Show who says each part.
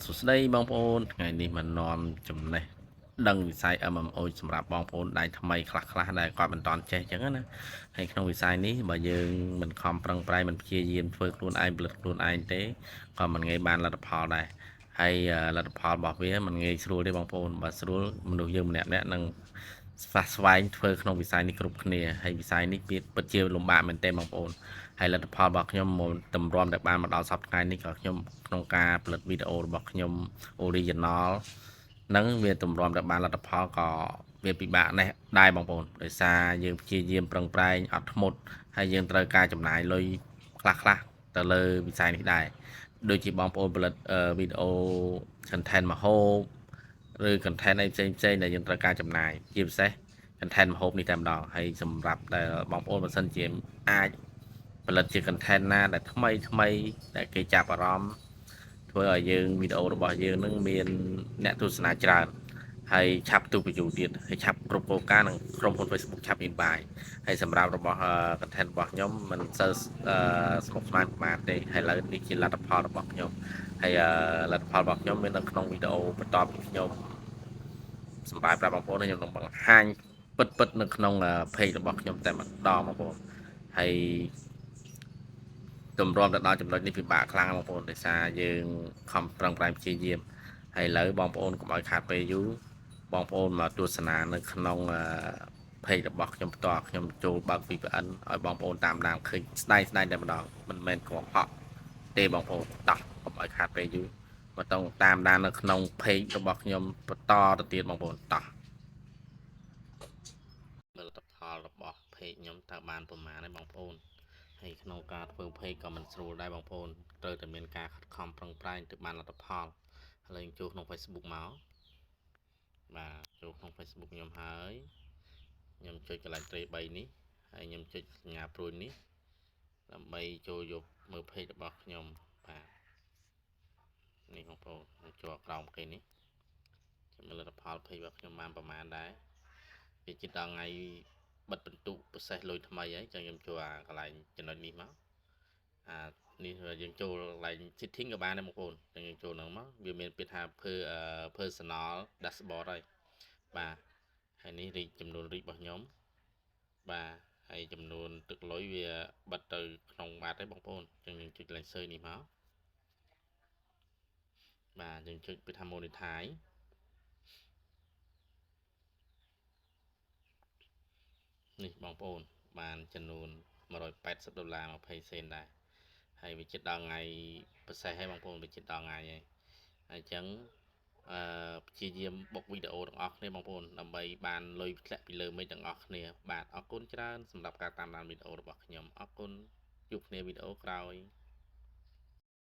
Speaker 1: សួស្តីបងប្អូនថ្ងៃនេះមកនាំចំណេះដឹងវិស័យ MMO សម្រាប់បងប្អូនដៃថ្មីខ្លះៗដែលគាត់មិនទាន់ចេះអញ្ចឹងណាហើយក្នុងវិស័យនេះបើយើងមិនខំប្រឹងប្រែងមិនព្យាយាមធ្វើខ្លួនឯងផលិតខ្លួនឯងទេក៏មិនងាយបានលទ្ធផលដែរហើយលទ្ធផលរបស់វាមិនងាយស្រួលទេបងប្អូនបើស្រួលមនុស្សយើងម្នាក់ៗនឹងស្វែងធ្វើក្នុងវិស័យនេះគ្រប់គ្នាហើយវិស័យនេះពិតជាលំបាកមែនទែនបងប្អូនហើយលទ្ធផលរបស់ខ្ញុំមកតម្រាំតែបានមកដល់សប្តាហ៍ថ្ងៃនេះក៏ខ្ញុំក្នុងការផលិតវីដេអូរបស់ខ្ញុំ original នឹងវាតម្រាំតែបានលទ្ធផលក៏វាពិបាកណាស់ដែរបងប្អូនដោយសារយើងព្យាយាមប្រឹងប្រែងអត់ធ្មត់ហើយយើងត្រូវការចំណាយលុយខ្លះទៅលើវិស័យនេះដែរដូចជាបងប្អូនផលិតវីដេអូ content ម្ហូបឬ content អីផ្សេងដែលយើងត្រូវការចំណាយជាពិសេស content ម្ហូបនេះតែម្ដងហើយសម្រាប់ដែលបងប្អូនបើសិនជាអាចផលិតជា content ណាដែលថ្មីដែលគេចាប់អារម្មណ៍ធ្វើឲ្យយើងវីដេអូរបស់យើងនឹងមានអ្នកទស្សនាច្រើនហើយឆាប់ទូ view ទៀតហើយឆាប់គ្រប់គោលការណ៍នឹងក្រុមហ៊ុន Facebook ឆាប់ invite ហើយសម្រាប់របស់ content របស់ខ្ញុំមិនសូវស្មុគស្មាញប្រហែលទេហើយឥឡូវនេះជាលទ្ធផលរបស់ខ្ញុំហើយលទ្ធផលរបស់ខ្ញុំមាននៅក្នុងវីដេអូបន្ទាប់ពីខ្ញុំសម្រាប់ប្រាប់បងប្អូនខ្ញុំនឹងបង្ហាញពិតនៅក្នុង page របស់ខ្ញុំតែម្ដងបងប្អូនហើយទម្រាំទៅដល់ចំណុចនេះពិបាកខ្លាំងបងប្អូនដោយសារយើងខំប្រឹងប្រែងព្យាយាមហើយឥឡូវបងប្អូនកុំឲ្យខាតពេលយូរបងប្អូនមកទស្សនានៅក្នុងpage របស់ខ្ញុំផ្ទាល់ខ្ញុំចូលបើក VPN ឲ្យបងប្អូនតាមដានឃើញស្ដែងតែម្ដងមិនមែនកុហកទេបងប្អូនតោះកុំឲ្យខាតពេលយូរមកต้องតាមដាននៅក្នុង page របស់ខ្ញុំបន្តទៅទៀតបងប្អូនតោះលទ្ធផលរបស់ page ខ្ញុំតើបានប្រមាណហើយបងប្អូនហើយក្នុងការធ្វើ page ក៏មិនស្រួលដែរបងប្អូនត្រូវតែមានការខិតខំប្រឹងប្រែងទើបបានលទ្ធផលឥឡូវចូលក្នុង Facebook មកបាទចូលក្នុង Facebook ខ្ញុំហើយខ្ញុំចុចកន្លែងត្រី3នេះហើយខ្ញុំចុចសញ្ញាព្រួយនេះដើម្បីចូលយកមើល page របស់ខ្ញុំបាទនេះបងប្អូនខ្ញុំចូលក្រោមគេនេះខ្ញុំមើលលទ្ធផល page របស់ខ្ញុំបានប្រមាណដែរវាជិតដល់ថ្ងៃបិទបន្ទុកប្រសេសលុយថ្មីហើយចឹងខ្ញុំចូលអាកន្លែងចំណុចនេះមកនេះយើងចូលកន្លែង setting ក៏បានដែរបងប្អូនចឹងយើងចូលហ្នឹងមកវាមានពាក្យថា personal dashboard ហើយបាទហើយនេះរីកចំនួនរីករបស់ខ្ញុំបាទហើយចំនួនទឹកលុយវាបិទទៅក្នុងបាតហើយបងប្អូនចឹងយើងចុចកន្លែង search នេះមកបាទយើងចុចពាក្យថា monetize នេះបងប្អូនបានចំនួន$180 20 សេនដែរហើយវាជិតដល់ថ្ងៃពិសេសហើយបងប្អូនវាជិតដល់ថ្ងៃហើយអញ្ចឹងព្យាយាមបុកវីដេអូទាំងអស់គ្នាបងប្អូនដើម្បីបានលុយធ្លាក់ពីលើមេឃទាំងអស់គ្នាបាទអរគុណច្រើនសម្រាប់ការតាមដានវីដេអូរបស់ខ្ញុំអរគុណជួបគ្នាវីដេអូក្រោយ